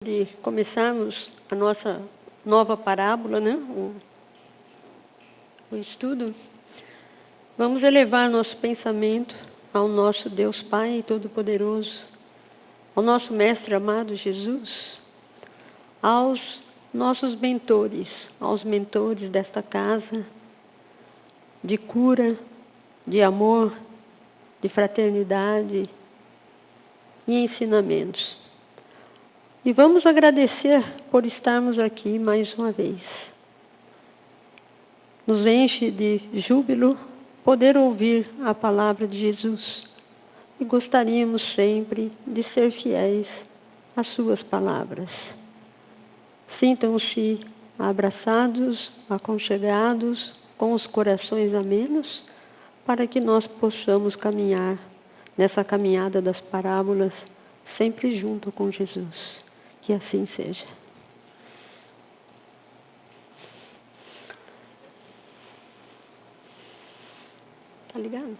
De começarmos a nossa nova parábola, né? O estudo, vamos elevar nosso pensamento ao nosso Deus Pai Todo-Poderoso, ao nosso Mestre amado Jesus, aos nossos mentores, aos mentores desta casa, de cura, de amor, de fraternidade e ensinamentos. E vamos agradecer por estarmos aqui mais uma vez. Nos enche de júbilo poder ouvir a palavra de Jesus. E gostaríamos sempre de ser fiéis às suas palavras. Sintam-se abraçados, aconchegados, com os corações amenos, para que nós possamos caminhar nessa caminhada das parábolas, sempre junto com Jesus. Que assim seja. Tá ligado?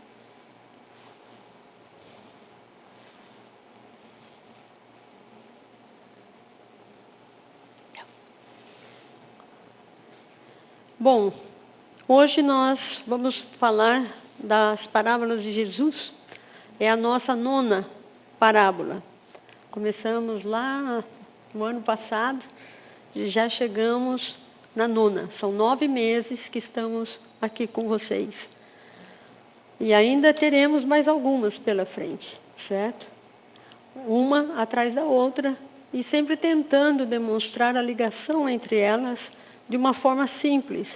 Bom, hoje nós vamos falar das parábolas de Jesus. É a nossa 9ª parábola. Começamos lá no ano passado e já chegamos na 9ª. São 9 meses que estamos aqui com vocês. E ainda teremos mais algumas pela frente, certo? Uma atrás da outra e sempre tentando demonstrar a ligação entre elas de uma forma simples,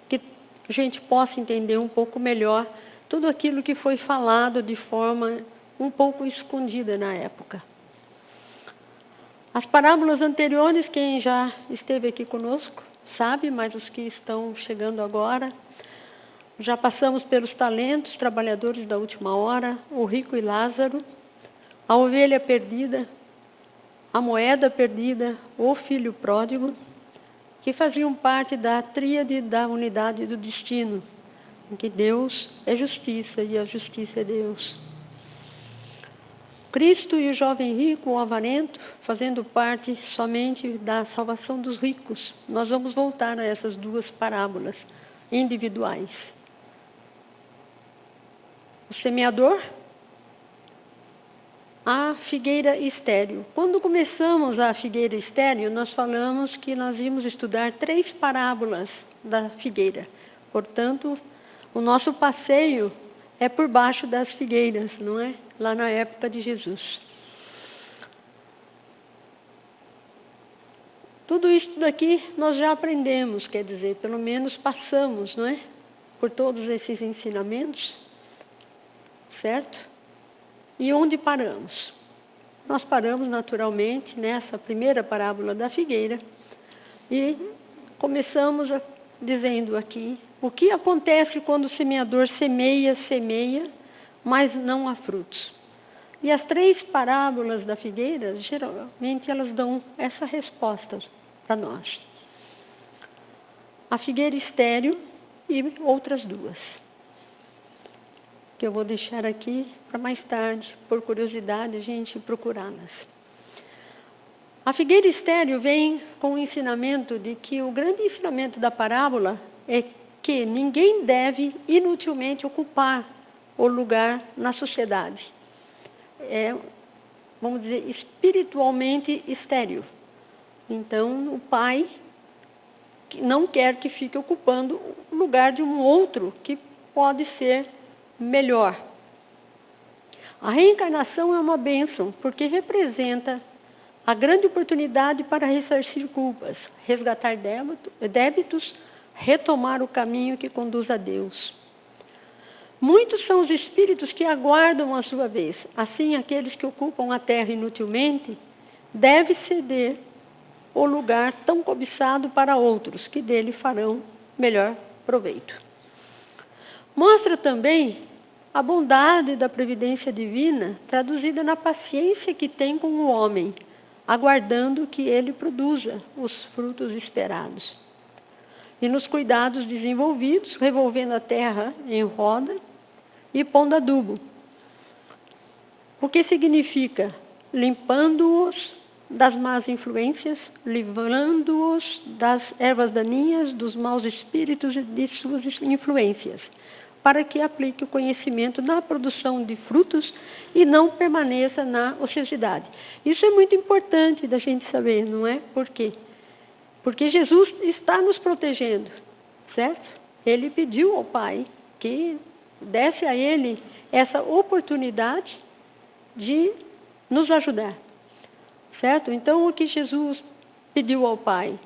que a gente possa entender um pouco melhor tudo aquilo que foi falado de forma um pouco escondida na época. As parábolas anteriores, quem já esteve aqui conosco sabe, mas os que estão chegando agora, já passamos pelos talentos, trabalhadores da última hora, o rico e Lázaro, a ovelha perdida, a moeda perdida, o filho pródigo, que faziam parte da tríade da unidade do destino, em que Deus é justiça e a justiça é Deus. Cristo e o jovem rico, o avarento, fazendo parte somente da salvação dos ricos. Nós vamos voltar a essas 2 parábolas individuais. O semeador, a figueira estéril. Quando começamos a figueira estéril, nós falamos que nós íamos estudar 3 parábolas da figueira. Portanto, o nosso passeio é por baixo das figueiras, não é? Lá na época de Jesus. Tudo isso daqui nós já aprendemos, quer dizer, pelo menos passamos, não é? Por todos esses ensinamentos, certo? E onde paramos? Nós paramos naturalmente nessa primeira parábola da figueira e começamos dizendo aqui o que acontece quando o semeador semeia, mas não há frutos. E as 3 parábolas da figueira, geralmente elas dão essa resposta para nós. A figueira estéril e outras 2, que eu vou deixar aqui para mais tarde, por curiosidade, a gente procurá-las. A figueira estéril vem com o ensinamento de que o grande ensinamento da parábola é que ninguém deve inutilmente ocupar o lugar na sociedade. É, vamos dizer, espiritualmente estéril. Então, o pai não quer que fique ocupando o lugar de um outro que pode ser melhor. A reencarnação é uma bênção, porque representa a grande oportunidade para ressarcir culpas, resgatar débitos, retomar o caminho que conduz a Deus. Muitos são os espíritos que aguardam a sua vez. Assim, aqueles que ocupam a terra inutilmente devem ceder o lugar tão cobiçado para outros, que dele farão melhor proveito. Mostra também a bondade da previdência divina, traduzida na paciência que tem com o homem, aguardando que ele produza os frutos esperados. E nos cuidados desenvolvidos, revolvendo a terra em roda e pondo adubo. O que significa? Limpando-os das más influências, livrando-os das ervas daninhas, dos maus espíritos e de suas influências, para que aplique o conhecimento na produção de frutos e não permaneça na ociosidade. Isso é muito importante da gente saber, não é? Por quê? Porque Jesus está nos protegendo, certo? Ele pediu ao Pai que desse a Ele essa oportunidade de nos ajudar, certo? Então, o que Jesus pediu ao Pai?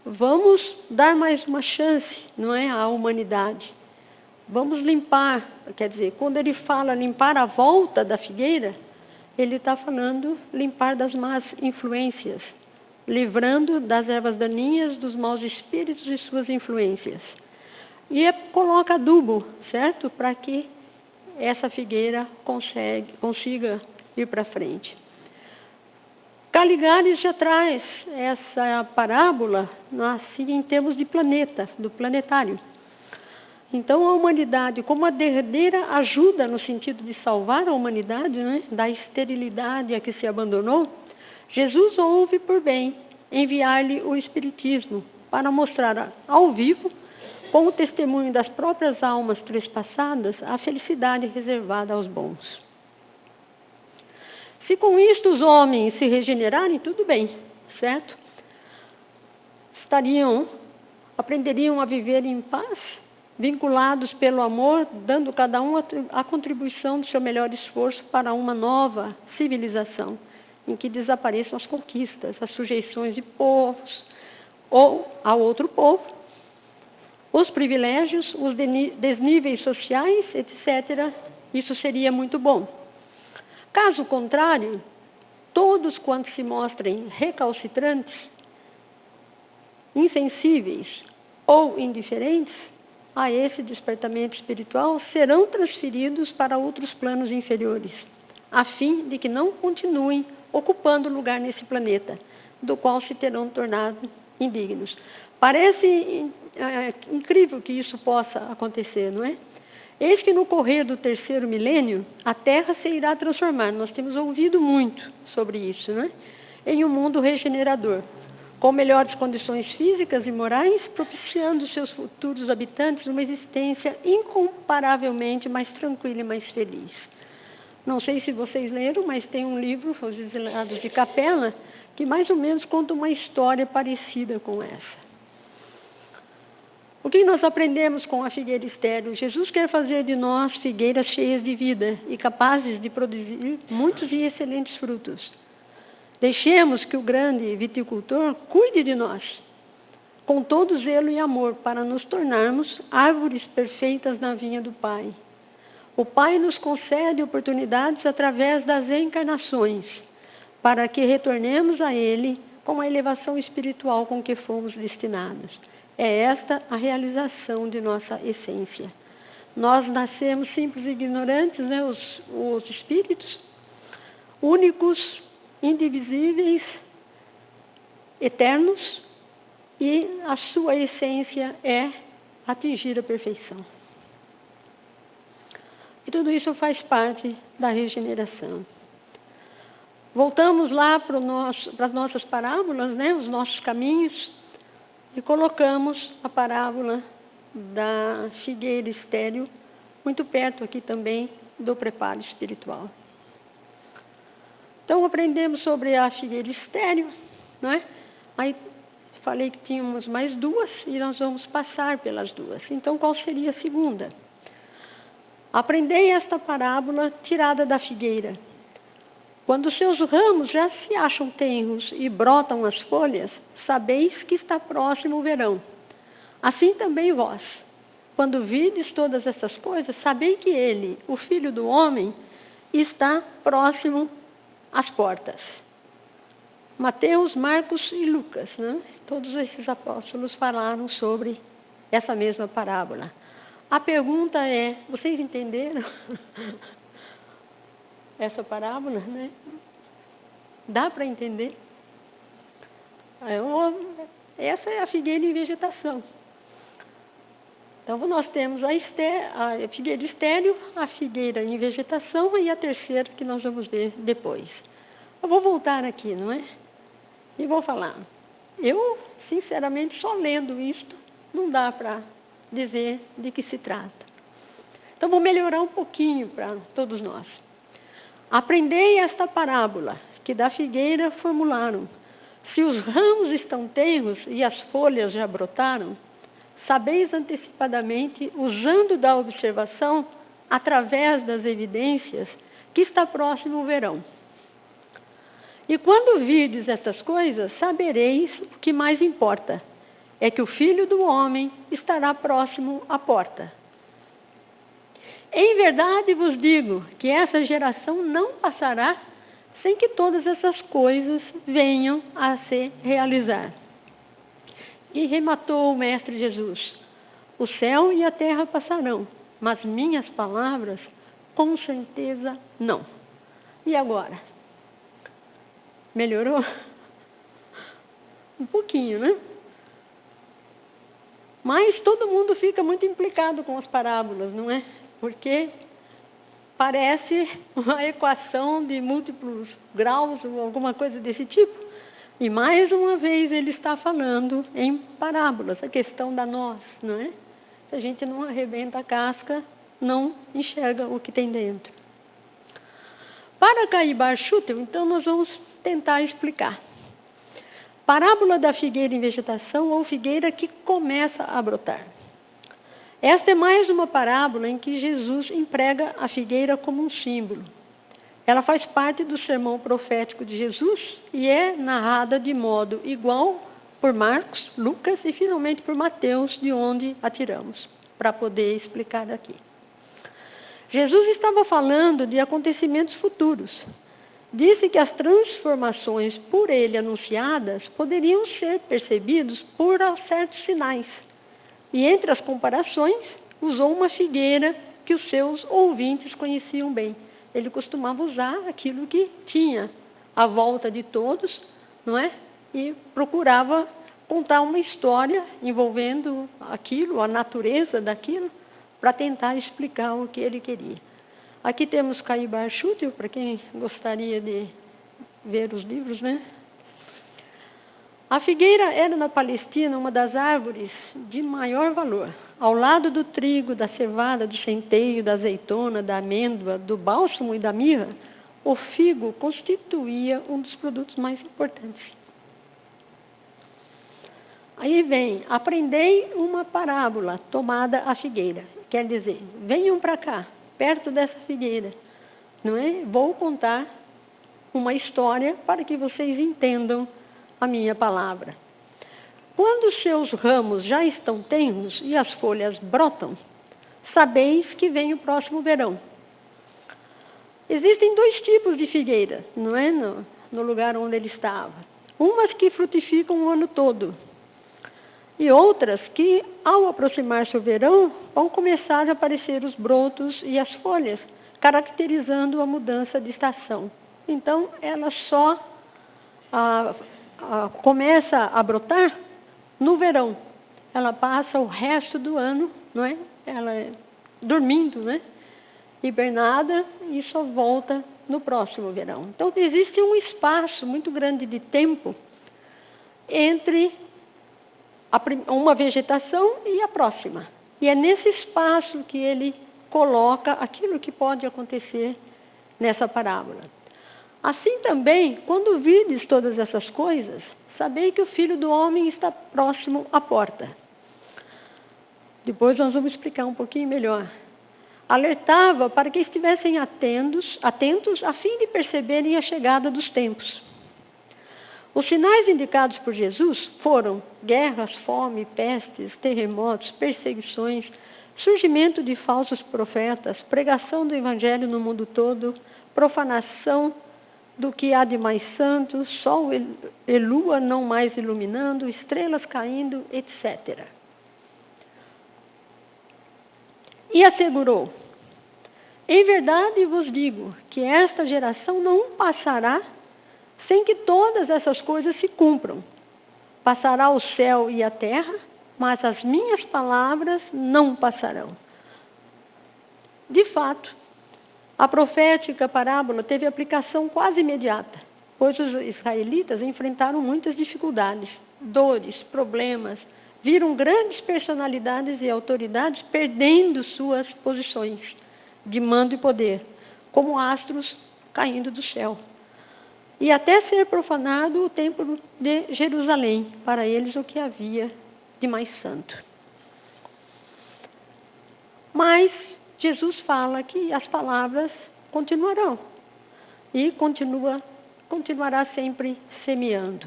Vamos dar mais uma chance, não é? À humanidade. Vamos limpar, quer dizer, quando ele fala limpar a volta da figueira, ele está falando limpar das más influências, livrando das ervas daninhas, dos maus espíritos e suas influências. E coloca adubo, certo? Para que essa figueira consiga ir para frente. Caligares já traz essa parábola assim, em termos de planeta, do planetário. Então, a humanidade, como a derradeira ajuda no sentido de salvar a humanidade, né, da esterilidade a que se abandonou, Jesus houve por bem enviar-lhe o Espiritismo para mostrar ao vivo, com o testemunho das próprias almas trespassadas, a felicidade reservada aos bons. Se com isto os homens se regenerarem, tudo bem, certo? Aprenderiam a viver em paz, vinculados pelo amor, dando cada um a contribuição do seu melhor esforço para uma nova civilização, em que desapareçam as conquistas, as sujeições de povos ou a outro povo, os privilégios, os desníveis sociais, etc. Isso seria muito bom. Caso contrário, todos quantos se mostrem recalcitrantes, insensíveis ou indiferentes a esse despertamento espiritual serão transferidos para outros planos inferiores, a fim de que não continuem ocupando lugar nesse planeta, do qual se terão tornado indignos. Parece incrível que isso possa acontecer, não é? Eis que no correr do 3º milênio, a Terra se irá transformar. Nós temos ouvido muito sobre isso, né? Em um mundo regenerador, com melhores condições físicas e morais, propiciando seus futuros habitantes uma existência incomparavelmente mais tranquila e mais feliz. Não sei se vocês leram, mas tem um livro, Os Exilados de Capela, que mais ou menos conta uma história parecida com essa. O que nós aprendemos com a figueira estéril? Jesus quer fazer de nós figueiras cheias de vida e capazes de produzir muitos e excelentes frutos. Deixemos que o grande viticultor cuide de nós, com todo zelo e amor, para nos tornarmos árvores perfeitas na vinha do Pai. O Pai nos concede oportunidades através das encarnações, para que retornemos a Ele com a elevação espiritual com que fomos destinados. É esta a realização de nossa essência. Nós nascemos simples e ignorantes, né, os espíritos, únicos, indivisíveis, eternos, e a sua essência é atingir a perfeição. E tudo isso faz parte da regeneração. Voltamos lá para as nossas parábolas, né, os nossos caminhos, e colocamos a parábola da figueira estéril muito perto aqui também do preparo espiritual. Então, aprendemos sobre a figueira estéril, não é? Aí falei que tínhamos mais duas e nós vamos passar pelas duas. Então, qual seria a segunda? Aprendei esta parábola tirada da figueira. Quando seus ramos já se acham tenros e brotam as folhas, sabeis que está próximo o verão. Assim também vós, quando vides todas essas coisas, sabei que ele, o Filho do Homem, está próximo às portas. Mateus, Marcos e Lucas, né? Todos esses apóstolos falaram sobre essa mesma parábola. A pergunta é, vocês entenderam essa parábola, né? Dá para entender? Essa é a figueira em vegetação. Então, nós temos a figueira estéril, a figueira em vegetação e a terceira que nós vamos ver depois. Eu vou voltar aqui, não é? E vou falar. Eu, sinceramente, só lendo isto, não dá para dizer de que se trata. Então, vou melhorar um pouquinho para todos nós. Aprendei esta parábola, que da figueira formularam. Se os ramos estão tenros e as folhas já brotaram, sabeis antecipadamente, usando da observação, através das evidências, que está próximo o verão. E quando virdes estas coisas, sabereis o que mais importa, é que o Filho do Homem estará próximo à porta. Em verdade vos digo que essa geração não passará sem que todas essas coisas venham a se realizar. E rematou o Mestre Jesus: o céu e a terra passarão, mas minhas palavras, com certeza, não. E agora? Melhorou? Um pouquinho, né? Mas todo mundo fica muito implicado com as parábolas, não é? Porque parece uma equação de múltiplos graus ou alguma coisa desse tipo. E mais uma vez ele está falando em parábolas, a questão da noz, não é? Se a gente não arrebenta a casca, não enxerga o que tem dentro. Para Caibar Schutel, então nós vamos tentar explicar. Parábola da figueira em vegetação ou figueira que começa a brotar. Esta é mais uma parábola em que Jesus emprega a figueira como um símbolo. Ela faz parte do sermão profético de Jesus e é narrada de modo igual por Marcos, Lucas e finalmente por Mateus, de onde a tiramos, para poder explicar aqui. Jesus estava falando de acontecimentos futuros. Disse que as transformações por ele anunciadas poderiam ser percebidos por certos sinais. E entre as comparações, usou uma figueira que os seus ouvintes conheciam bem. Ele costumava usar aquilo que tinha à volta de todos, não é? E procurava contar uma história envolvendo aquilo, a natureza daquilo, para tentar explicar o que ele queria. Aqui temos Caibar Schutel, para quem gostaria de ver os livros, né? A figueira era na Palestina uma das árvores de maior valor. Ao lado do trigo, da cevada, do centeio, da azeitona, da amêndoa, do bálsamo e da mirra, o figo constituía um dos produtos mais importantes. Aí vem, aprendei uma parábola tomada à figueira. Quer dizer, venham para cá, perto dessa figueira, não é? Vou contar uma história para que vocês entendam a minha palavra. Quando os seus ramos já estão tenros e as folhas brotam, sabeis que vem o próximo verão. Existem dois tipos de figueira, não é? No lugar onde ele estava. Umas que frutificam o ano todo, e outras que, ao aproximar-se o verão, vão começar a aparecer os brotos e as folhas, caracterizando a mudança de estação. Então, ela só começa a brotar no verão. Ela passa o resto do ano, não é? Ela é dormindo, né? Hibernada, e só volta no próximo verão. Então, existe um espaço muito grande de tempo entre uma vegetação e a próxima. E é nesse espaço que ele coloca aquilo que pode acontecer nessa parábola. Assim também, quando virdes todas essas coisas, sabei que o Filho do Homem está próximo à porta. Depois nós vamos explicar um pouquinho melhor. Alertava para que estivessem atentos a fim de perceberem a chegada dos tempos. Os sinais indicados por Jesus foram guerras, fome, pestes, terremotos, perseguições, surgimento de falsos profetas, pregação do evangelho no mundo todo, profanação do que há de mais santo, sol e lua não mais iluminando, estrelas caindo, etc. E assegurou: em verdade vos digo que esta geração não passará sem que todas essas coisas se cumpram. Passará o céu e a terra, mas as minhas palavras não passarão. De fato, a profética parábola teve aplicação quase imediata. pois os israelitas enfrentaram muitas dificuldades, dores, problemas, viram grandes personalidades e autoridades perdendo suas posições de mando e poder, como astros caindo do céu. E até ser profanado o templo de Jerusalém, para eles o que havia de mais santo. Mas Jesus fala que as palavras continuarão e continuará sempre semeando.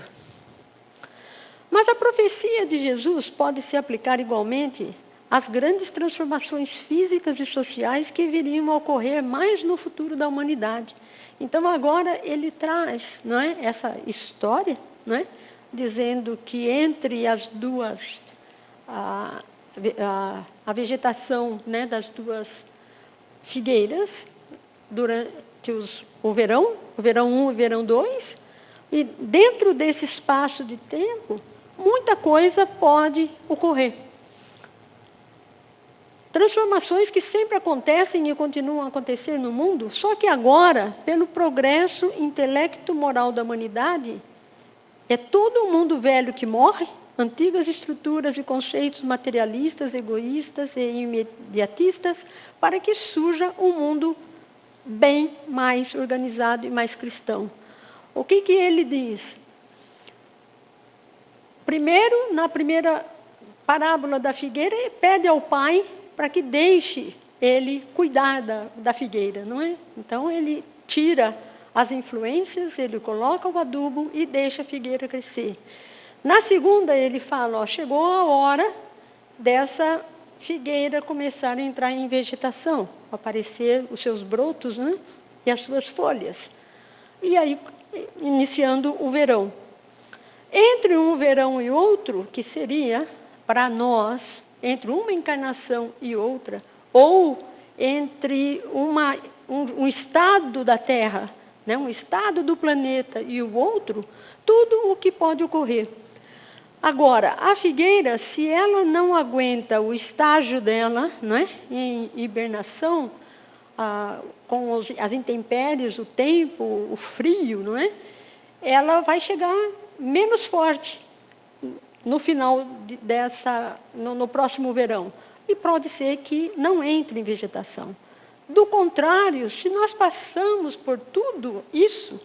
Mas a profecia de Jesus pode se aplicar igualmente às grandes transformações físicas e sociais que viriam a ocorrer mais no futuro da humanidade. Então agora ele traz, não é, essa história, não é, dizendo que entre as duas, a vegetação, né, das duas figueiras, durante o verão 1 e o verão 2, e dentro desse espaço de tempo, muita coisa pode ocorrer. Transformações que sempre acontecem e continuam a acontecer no mundo, só que agora, pelo progresso intelecto-moral da humanidade, é todo o mundo velho que morre, antigas estruturas e conceitos materialistas, egoístas e imediatistas, para que surja um mundo bem mais organizado e mais cristão. O que ele diz? Primeiro, na primeira parábola da figueira, ele pede ao pai para que deixe ele cuidar da figueira, não é? Então, ele tira as influências, ele coloca o adubo e deixa a figueira crescer. Na segunda, ele fala, chegou a hora dessa figueira começar a entrar em vegetação, aparecer os seus brotos, né? E as suas folhas. E aí, iniciando o verão. Entre um verão e outro, que seria, para nós, entre uma encarnação e outra, ou entre um estado da Terra, né, um estado do planeta e o outro, tudo o que pode ocorrer. Agora, a figueira, se ela não aguenta o estágio dela, né, em hibernação, com as intempéries, o tempo, o frio, não é? Ela vai chegar menos forte no final no próximo verão. E pode ser que não entre em vegetação. Do contrário, se nós passamos por tudo isso,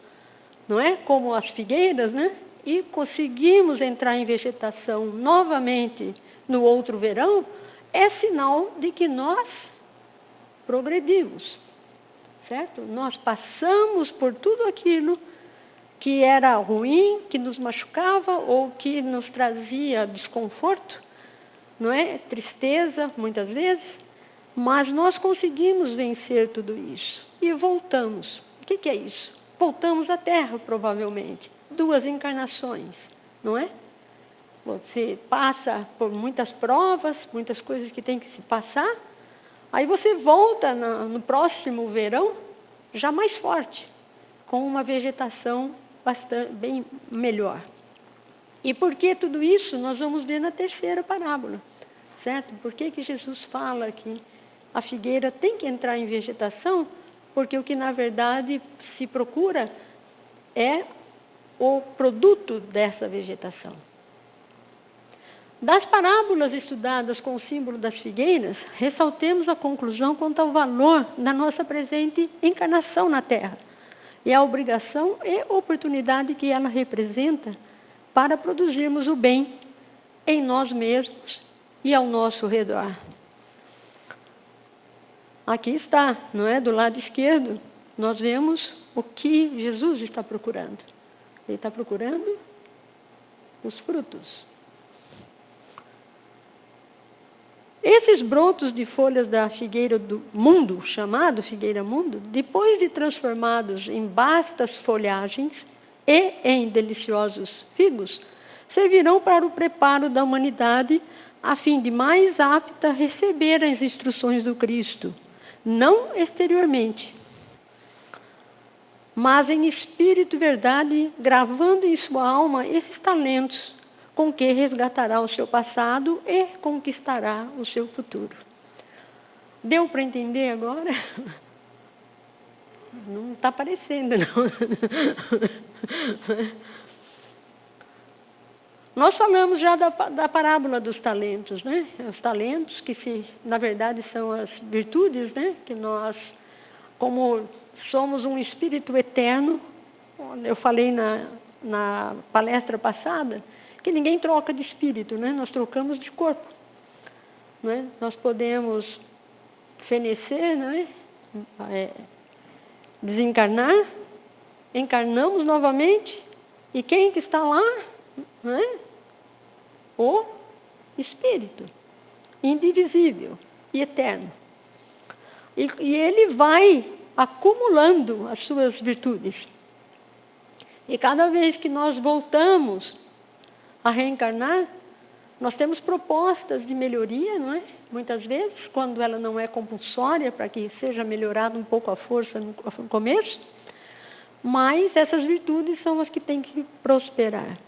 não é? Como as figueiras, né? E conseguimos entrar em vegetação novamente no outro verão, é sinal de que nós progredimos, certo? Nós passamos por tudo aquilo que era ruim, que nos machucava ou que nos trazia desconforto, não é? Tristeza, muitas vezes, mas nós conseguimos vencer tudo isso e voltamos. O que é isso? Voltamos à Terra, provavelmente. 2 encarnações, não é? Você passa por muitas provas, muitas coisas que tem que se passar, aí você volta no próximo verão já mais forte, com uma vegetação bem melhor. E por que tudo isso? Nós vamos ver na terceira parábola, certo? Por que Jesus fala que a figueira tem que entrar em vegetação? Porque o que, na verdade, se procura é o produto dessa vegetação. Das parábolas estudadas com o símbolo das figueiras, ressaltemos a conclusão quanto ao valor da nossa presente encarnação na Terra e a obrigação e oportunidade que ela representa para produzirmos o bem em nós mesmos e ao nosso redor. Aqui está, não é? Do lado esquerdo, nós vemos o que Jesus está procurando. Ele está procurando os frutos. Esses brotos de folhas da figueira do mundo, chamado figueira mundo, depois de transformados em vastas folhagens e em deliciosos figos, servirão para o preparo da humanidade a fim de mais apta receber as instruções do Cristo, não exteriormente, mas em espírito e verdade, gravando em sua alma esses talentos com que resgatará o seu passado e conquistará o seu futuro. Deu para entender agora? Não está aparecendo, não. Nós falamos já da parábola dos talentos, né? Os talentos que, na verdade, são as virtudes, né? Que nós, como somos um espírito eterno, eu falei na palestra passada, que ninguém troca de espírito, né? Nós trocamos de corpo, né? Nós podemos fenecer, né? Desencarnar, encarnamos novamente, e quem que está lá? Né? O Espírito, indivisível e eterno. E ele vai acumulando as suas virtudes. E cada vez que nós voltamos a reencarnar, nós temos propostas de melhoria, não é? Muitas vezes, quando ela não é compulsória, para que seja melhorada um pouco a força no começo, mas essas virtudes são as que têm que prosperar.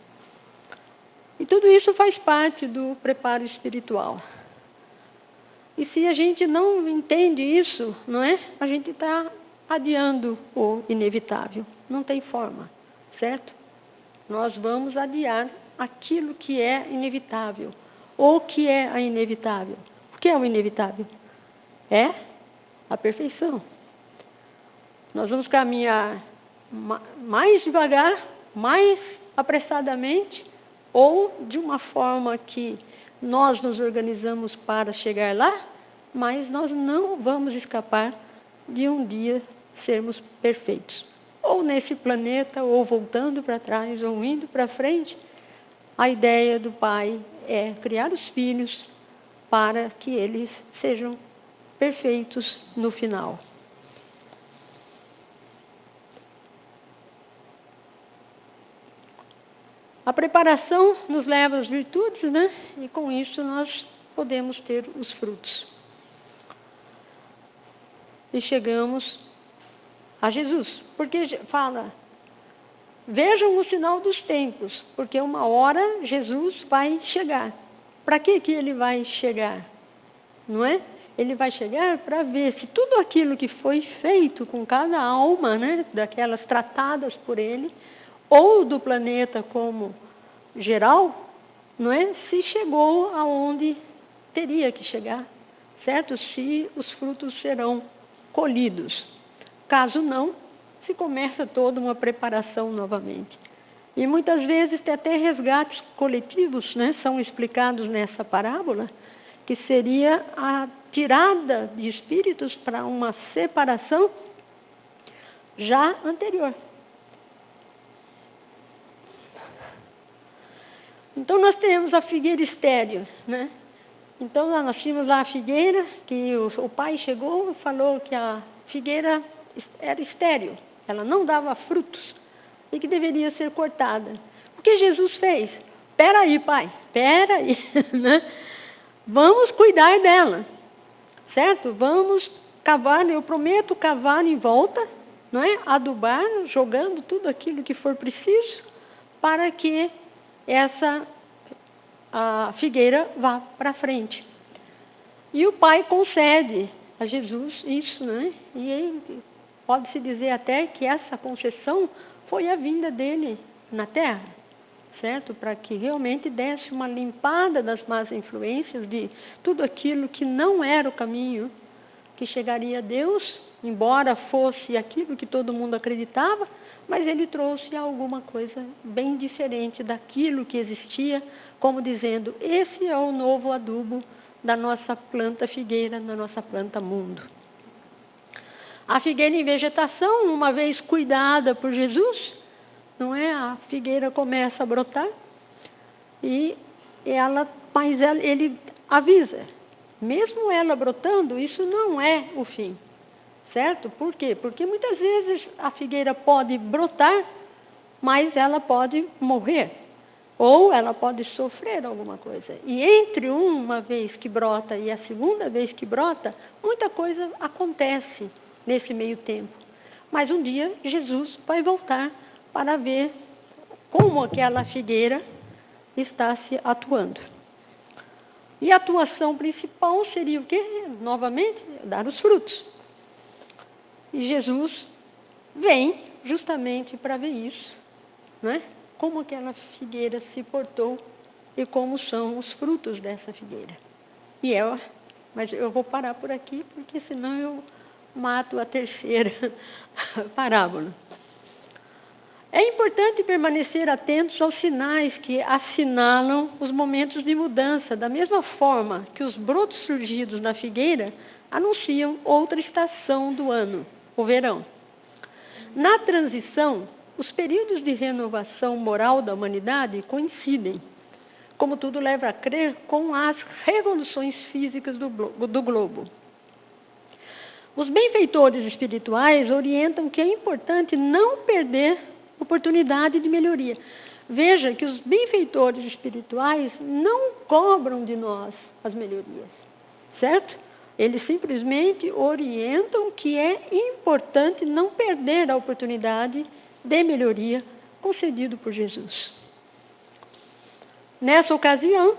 E tudo isso faz parte do preparo espiritual. E se a gente não entende isso, não é? A gente está adiando o inevitável. Não tem forma, certo? Nós vamos adiar aquilo que é inevitável. Ou que é a inevitável. O que é o inevitável? É a perfeição. Nós vamos caminhar mais devagar, mais apressadamente, ou de uma forma que nós nos organizamos para chegar lá, mas nós não vamos escapar de um dia sermos perfeitos. Ou nesse planeta, ou voltando para trás, ou indo para frente. A ideia do Pai é criar os filhos para que eles sejam perfeitos no final. A preparação nos leva às virtudes, né? E com isso nós podemos ter os frutos. E chegamos a Jesus. Porque fala, vejam o sinal dos tempos, porque uma hora Jesus vai chegar. Para que ele vai chegar? Não é? Ele vai chegar para ver se tudo aquilo que foi feito com cada alma, né? Daquelas tratadas por ele, ou do planeta como geral, não é? Se chegou aonde teria que chegar, certo? Se os frutos serão colhidos. Caso não, se começa toda uma preparação novamente. E muitas vezes tem até resgates coletivos, né? São explicados nessa parábola, que seria a tirada de espíritos para uma separação já anterior. Então, nós temos a figueira estéril, né? Então, nós tínhamos lá a figueira, que o pai chegou e falou que a figueira era estéril, ela não dava frutos e que deveria ser cortada. O que Jesus fez? Espera aí, pai, espera aí, né? Vamos cuidar dela, certo? Vamos cavar, eu prometo cavar em volta, não é? Adubar, jogando tudo aquilo que for preciso, para que a figueira vá para frente. E o pai concede a Jesus isso, né? E pode-se dizer até que essa concessão foi a vinda dele na Terra, certo? Para que realmente desse uma limpada das más influências, de tudo aquilo que não era o caminho que chegaria a Deus, embora fosse aquilo que todo mundo acreditava, mas ele trouxe alguma coisa bem diferente daquilo que existia, como dizendo, esse é o novo adubo da nossa planta figueira, da nossa planta mundo. A figueira em vegetação, uma vez cuidada por Jesus, não é? A figueira começa a brotar, mas ele avisa, mesmo ela brotando, isso não é o fim. Certo? Por quê? Porque muitas vezes a figueira pode brotar, mas ela pode morrer. Ou ela pode sofrer alguma coisa. E entre uma vez que brota e a segunda vez que brota, muita coisa acontece nesse meio tempo. Mas um dia Jesus vai voltar para ver como aquela figueira está se atuando. E a atuação principal seria o quê? Novamente, dar os frutos. E Jesus vem justamente para ver isso, não é? Como aquela figueira se portou e como são os frutos dessa figueira. Mas eu vou parar por aqui, porque senão eu mato a terceira parábola. É importante permanecer atentos aos sinais que assinalam os momentos de mudança, da mesma forma que os brotos surgidos na figueira anunciam outra estação do ano, o verão. Na transição, os períodos de renovação moral da humanidade coincidem, como tudo leva a crer, com as revoluções físicas do globo. Os benfeitores espirituais orientam que é importante não perder oportunidade de melhoria. Veja que os benfeitores espirituais não cobram de nós as melhorias, certo? Eles simplesmente orientam que é importante não perder a oportunidade de melhoria concedido por Jesus. Nessa ocasião,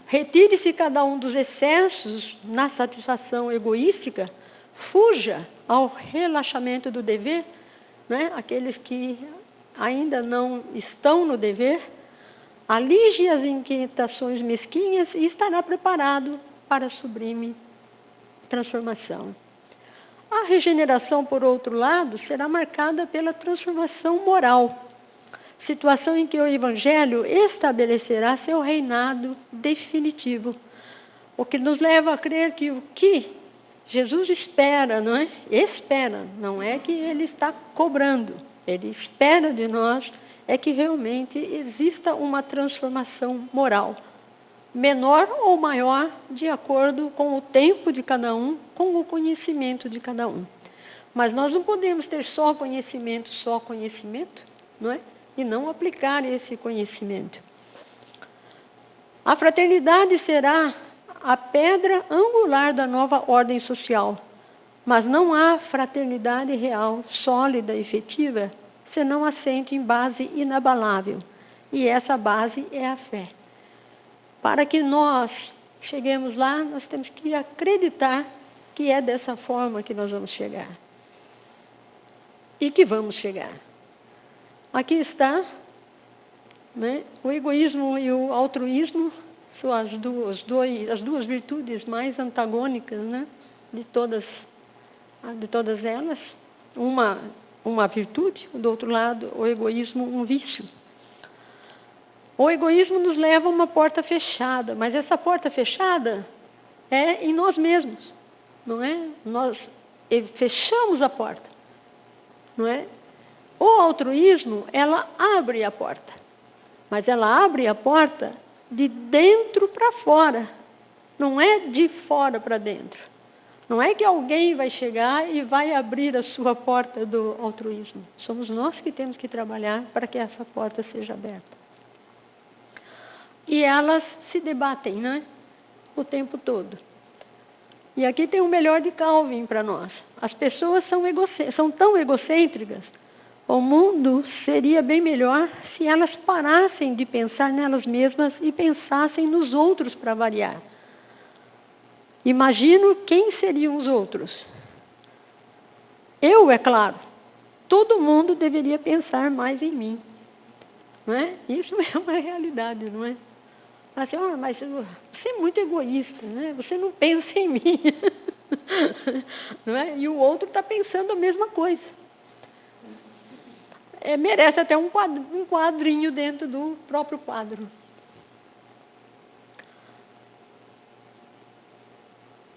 retire-se cada um dos excessos na satisfação egoística, fuja ao relaxamento do dever, né? Aqueles que ainda não estão no dever, alige as inquietações mesquinhas e estará preparado para a sublime transformação. A regeneração, por outro lado, será marcada pela transformação moral, situação em que o Evangelho estabelecerá seu reinado definitivo, o que nos leva a crer que o que Jesus espera, não é? Espera, não é que Ele está cobrando. Ele espera de nós é que realmente exista uma transformação moral, menor ou maior, de acordo com o tempo de cada um, com o conhecimento de cada um. Mas nós não podemos ter só conhecimento, não é? E não aplicar esse conhecimento. A fraternidade será a pedra angular da nova ordem social, mas não há fraternidade real, sólida, efetiva, senão assente em base inabalável. E essa base é a fé. Para que nós cheguemos lá, nós temos que acreditar que é dessa forma que nós vamos chegar. E que vamos chegar. Aqui está, né, o egoísmo e o altruísmo, são as duas virtudes mais antagônicas, né, de todas elas. Uma virtude, do outro lado, o egoísmo, um vício. O egoísmo nos leva a uma porta fechada, mas essa porta fechada é em nós mesmos, não é? Nós fechamos a porta, não é? O altruísmo, ela abre a porta, mas ela abre a porta de dentro para fora, não é de fora para dentro. Não é que alguém vai chegar e vai abrir a sua porta do altruísmo. Somos nós que temos que trabalhar para que essa porta seja aberta. E elas se debatem, né? O tempo todo. E aqui tem o melhor de Calvin para nós. As pessoas são tão egocêntricas. O mundo seria bem melhor se elas parassem de pensar nelas mesmas e pensassem nos outros para variar. Imagino quem seriam os outros. Eu, é claro. Todo mundo deveria pensar mais em mim. Não é? Isso é uma realidade, não é? Assim, mas você é muito egoísta, né? Você não pensa em mim. Não é? E o outro está pensando a mesma coisa. Merece até um quadrinho dentro do próprio quadro.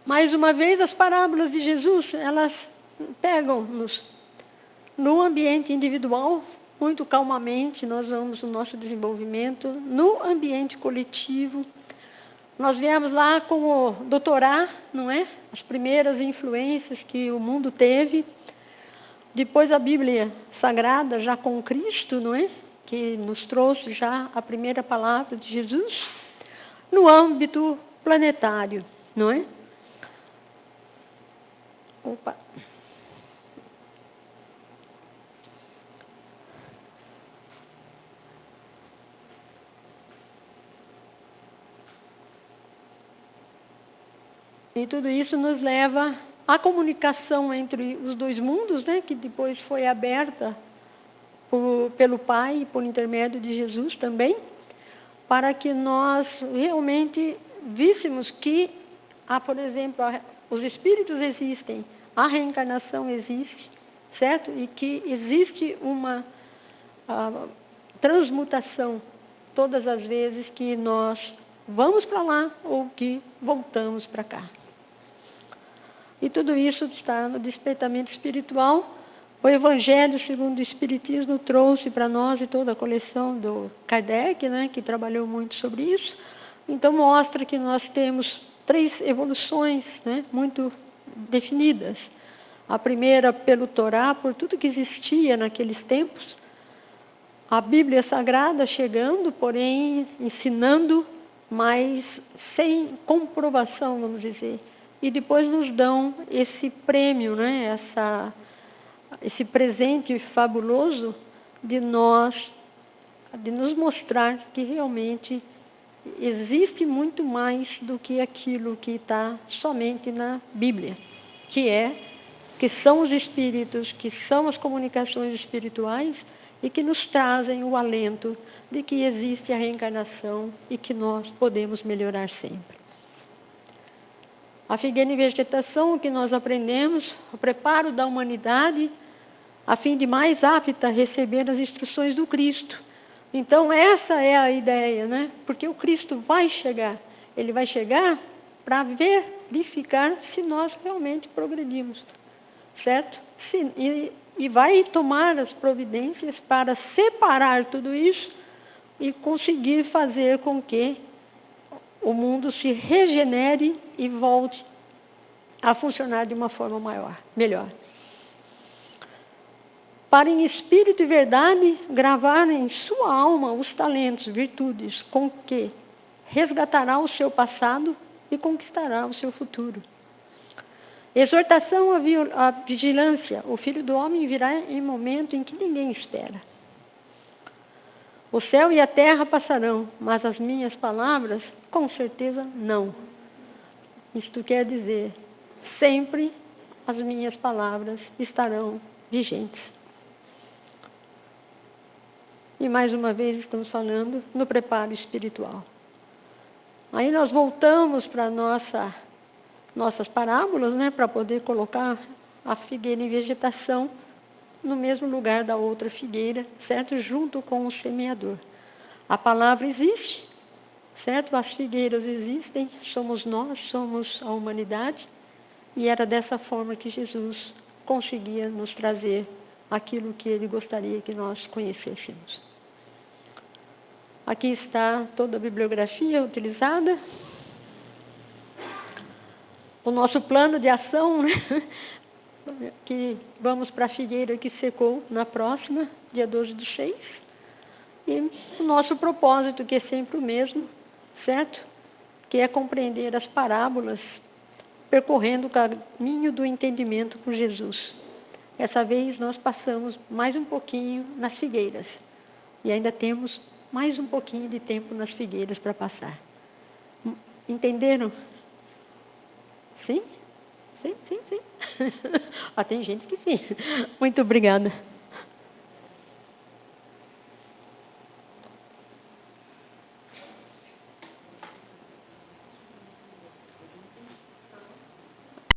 Mais uma vez, as parábolas de Jesus, elas pegam-nos no ambiente individual, muito calmamente, nós vamos no nosso desenvolvimento, no ambiente coletivo. Nós viemos lá com o doutorado, não é? As primeiras influências que o mundo teve. Depois a Bíblia Sagrada, já com Cristo, não é? Que nos trouxe já a primeira palavra de Jesus. No âmbito planetário, não é? Opa. E tudo isso nos leva à comunicação entre os dois mundos, né, que depois foi aberta pelo Pai e por intermédio de Jesus também, para que nós realmente víssemos que, por exemplo, os espíritos existem, a reencarnação existe, certo? E que existe uma transmutação todas as vezes que nós vamos para lá ou que voltamos para cá. E tudo isso está no Despertamento Espiritual. O Evangelho segundo o Espiritismo trouxe para nós e toda a coleção do Kardec, né, que trabalhou muito sobre isso. Então mostra que nós temos 3 evoluções, né, muito definidas. A primeira pelo Torá, por tudo que existia naqueles tempos. A Bíblia Sagrada chegando, porém ensinando, mas sem comprovação, vamos dizer. E depois nos dão esse prêmio, né, esse presente fabuloso de nos mostrar que realmente existe muito mais do que aquilo que está somente na Bíblia, que são os espíritos, que são as comunicações espirituais e que nos trazem o alento de que existe a reencarnação e que nós podemos melhorar sempre. A figueira em vegetação, o que nós aprendemos, o preparo da humanidade, a fim de mais apta a receber as instruções do Cristo. Então, essa é a ideia, né? Porque o Cristo vai chegar. Ele vai chegar para verificar se nós realmente progredimos, certo? E vai tomar as providências para separar tudo isso e conseguir fazer com que o mundo se regenere e volte a funcionar de uma forma melhor. Para em espírito e verdade gravar em sua alma os talentos, virtudes, com que resgatará o seu passado e conquistará o seu futuro. Exortação à vigilância. O Filho do Homem virá em momento em que ninguém espera. O céu e a terra passarão, mas as minhas palavras, com certeza, não. Isto quer dizer, sempre as minhas palavras estarão vigentes. E mais uma vez estamos falando no preparo espiritual. Aí nós voltamos para nossas parábolas, né, para poder colocar a figueira em vegetação no mesmo lugar da outra figueira, certo? Junto com o semeador. A palavra existe, certo? As figueiras existem, somos nós, somos a humanidade, e era dessa forma que Jesus conseguia nos trazer aquilo que Ele gostaria que nós conhecêssemos. Aqui está toda a bibliografia utilizada. O nosso plano de ação, né? Que vamos para a figueira que secou na próxima, dia 12/6. E o nosso propósito, que é sempre o mesmo, certo? Que é compreender as parábolas, percorrendo o caminho do entendimento por Jesus. Essa vez nós passamos mais um pouquinho nas figueiras. E ainda temos mais um pouquinho de tempo nas figueiras para passar. Entenderam? Sim? Sim. Tem gente que sim. Muito obrigada.